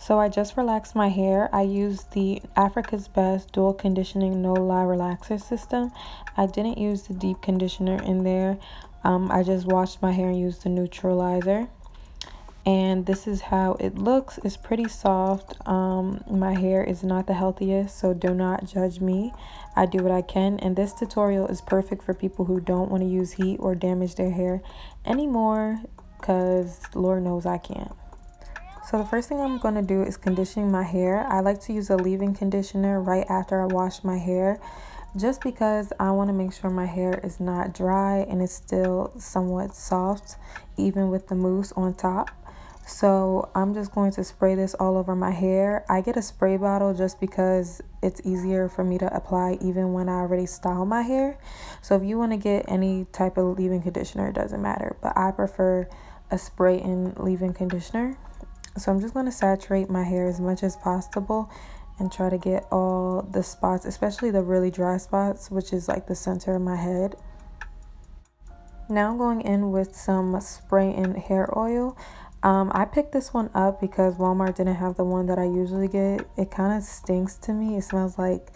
So I just relaxed my hair. I used the Africa's Best Dual Conditioning No Lie Relaxer System. I didn't use the deep conditioner in there. I just washed my hair and used the neutralizer. And this is how it looks. It's pretty soft. My hair is not the healthiest, so do not judge me. I do what I can, and this tutorial is perfect for people who don't want to use heat or damage their hair anymore, because Lord knows I can't. So the first thing I'm going to do is conditioning my hair. I like to use a leave-in conditioner right after I wash my hair, just because I want to make sure my hair is not dry and it's still somewhat soft, even with the mousse on top. So I'm just going to spray this all over my hair. I get a spray bottle just because it's easier for me to apply even when I already style my hair. So if you want to get any type of leave-in conditioner, it doesn't matter, but I prefer a spray-in leave-in conditioner. So I'm just going to saturate my hair as much as possible and try to get all the spots, especially the really dry spots, which is like the center of my head. Now I'm going in with some spray-in hair oil. I picked this one up because Walmart didn't have the one that I usually get. It kind of stinks to me. It smells like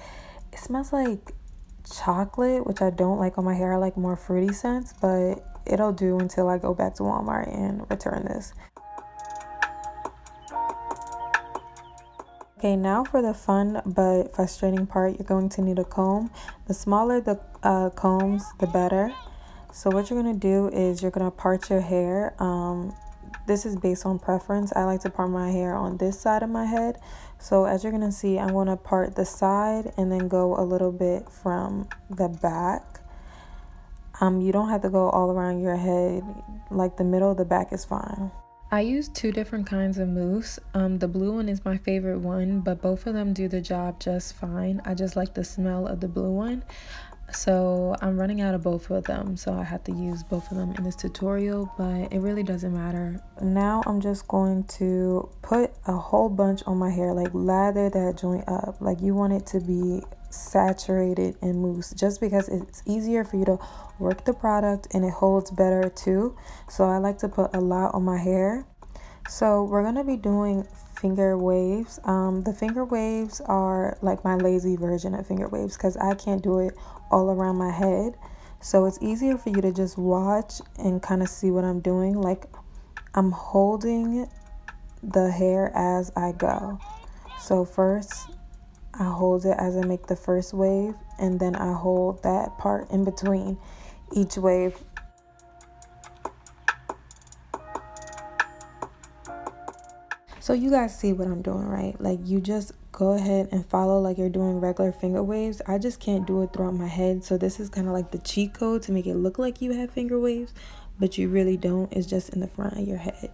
chocolate, which I don't like on my hair. I like more fruity scents, but it'll do until I go back to Walmart and return this. Okay, now for the fun but frustrating part, you're going to need a comb. The smaller the combs, the better. So what you're going to do is you're going to part your hair. This is based on preference. I like to part my hair on this side of my head. So as you're going to see, I'm going to part the side and then go a little bit from the back. You don't have to go all around your head. Like the middle of the back is fine. I use two different kinds of mousse. The blue one is my favorite one, but both of them do the job just fine. I just like the smell of the blue one. So I'm running out of both of them, so I have to use both of them in this tutorial, but it really doesn't matter. Now I'm just going to put a whole bunch on my hair, like lather that joint up. Like you want it to be saturated in mousse, just because it's easier for you to work the product and it holds better too. So I like to put a lot on my hair. So we're gonna be doing finger waves. The finger waves are like my lazy version of finger waves because I can't do it all around my head. So it's easier for you to just watch and kind of see what I'm doing. Like I'm holding the hair as I go. So first I hold it as I make the first wave, and then I hold that part in between each wave. So you guys see what I'm doing, right? Like you just go ahead and follow like you're doing regular finger waves. I just can't do it throughout my head. So this is kind of like the cheat code to make it look like you have finger waves, but you really don't. It's just in the front of your head.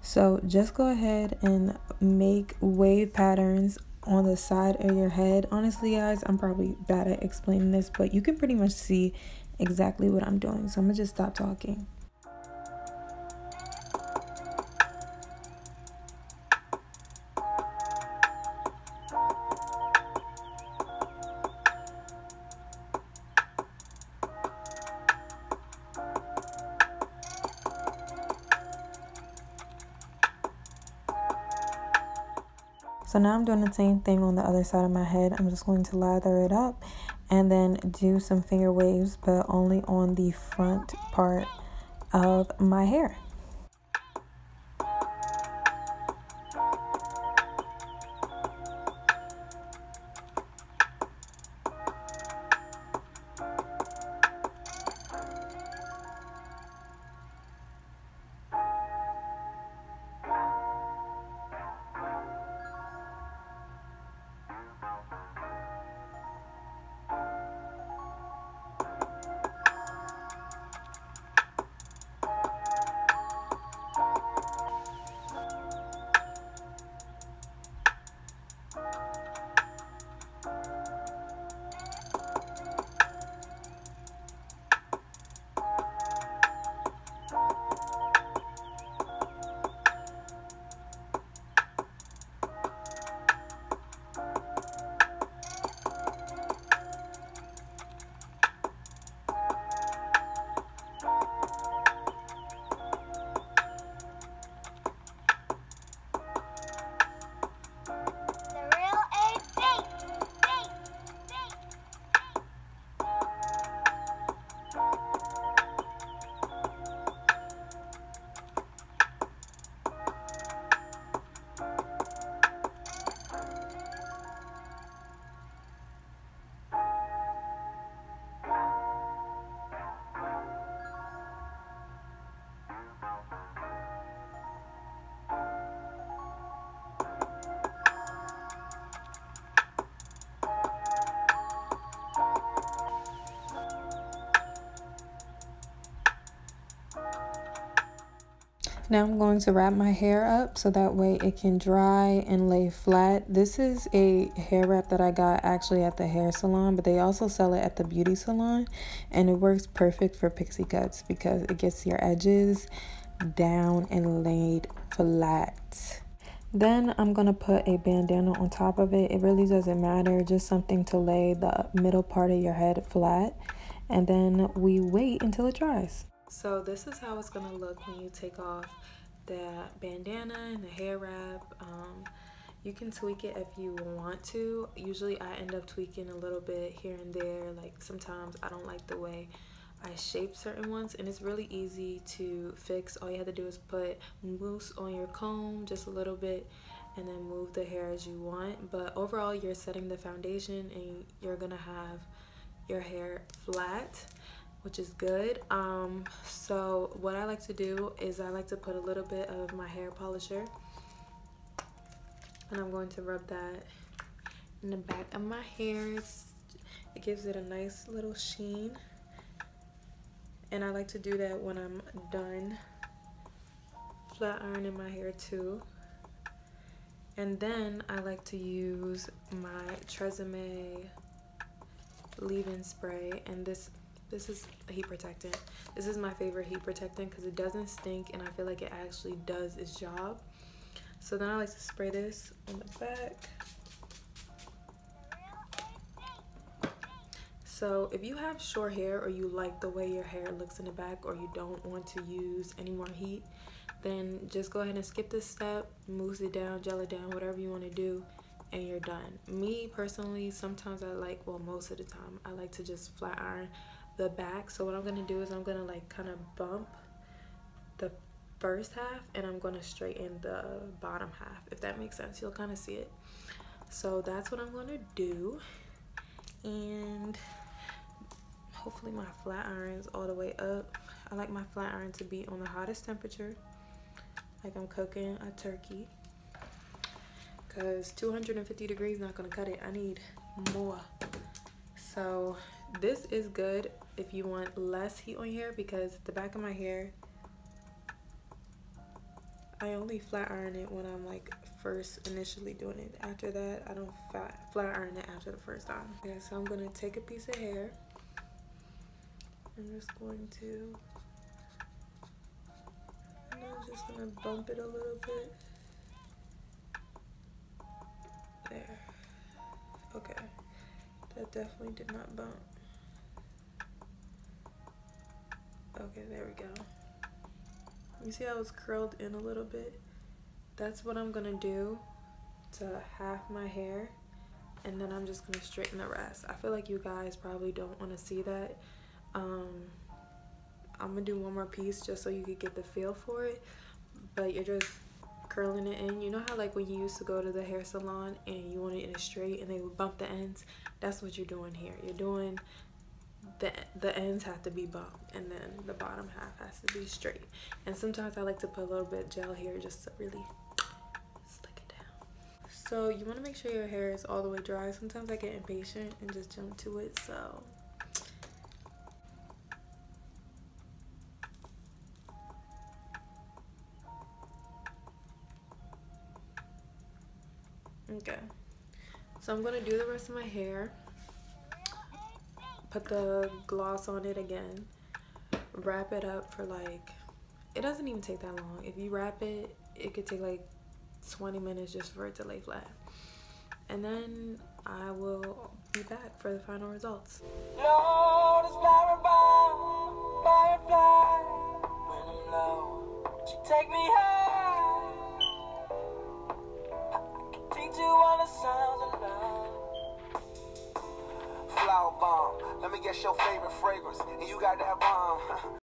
So just go ahead and make wave patterns on the side of your head. Honestly, guys, I'm probably bad at explaining this, but you can pretty much see exactly what I'm doing. So I'm gonna just stop talking. So now I'm doing the same thing on the other side of my head. I'm just going to lather it up and then do some finger waves, but only on the front part of my hair. Now I'm going to wrap my hair up so that way it can dry and lay flat. This is a hair wrap that I got actually at the hair salon, but they also sell it at the beauty salon, and it works perfect for pixie cuts because it gets your edges down and laid flat. Then I'm gonna put a bandana on top of it. It really doesn't matter, just something to lay the middle part of your head flat, and then we wait until it dries. So this is how it's gonna look when you take off the bandana and the hair wrap. You can tweak it if you want to. Usually I end up tweaking a little bit here and there. Like sometimes I don't like the way I shape certain ones, and it's really easy to fix. All you have to do is put mousse on your comb just a little bit and then move the hair as you want. But overall, you're setting the foundation and you're gonna have your hair flat, which is good. So what I like to do is I like to put a little bit of my hair polisher, and I'm going to rub that in the back of my hair. It gives it a nice little sheen, and I like to do that when I'm done flat ironing my hair too. And then I like to use my Tresemme leave-in spray, and this is a heat protectant. This is my favorite heat protectant because it doesn't stink, and I feel like it actually does its job. So then I like to spray this on the back. So if you have short hair, or you like the way your hair looks in the back, or you don't want to use any more heat, then just go ahead and skip this step, mousse it down, gel it down, whatever you want to do, and you're done. Me personally, sometimes I like, well, most of the time I like to just flat iron the back. So what I'm gonna do is I'm gonna like kind of bump the first half, and I'm gonna straighten the bottom half, if that makes sense. You'll kind of see it. So that's what I'm gonna do, and hopefully my flat iron's all the way up. I like my flat iron to be on the hottest temperature, like I'm cooking a turkey, because 250 degrees not gonna cut it. I need more. So this is good if you want less heat on your hair, because the back of my hair, I only flat iron it when I'm like first initially doing it. After that, I don't flat iron it after the first time. Okay, so I'm gonna take a piece of hair. I'm just going to, and I'm just gonna bump it a little bit. There. Okay, that definitely did not bump. Okay, there we go. You see how it's curled in a little bit? That's what I'm gonna do to half my hair, and then I'm just gonna straighten the rest. I feel like you guys probably don't want to see that. I'm gonna do one more piece just so you could get the feel for it, but you're just curling it in. You know how like when you used to go to the hair salon and you want it in a straight and they would bump the ends? That's what you're doing here. You're doing the ends have to be bumped, and then the bottom half has to be straight. And sometimes I like to put a little bit of gel here just to really slick it down. So you want to make sure your hair is all the way dry. Sometimes I get impatient and just jump to it, so okay. So I'm gonna do the rest of my hair, put the gloss on it again, wrap it up for like, it doesn't even take that long. If you wrap it, it could take like 20 minutes just for it to lay flat. And then I will be back for the final results. Lord is firefly, when I'm low, she take me high. I can teach you all the sounds of love. Flower bomb, let me guess your favorite fragrance, and you got that bomb.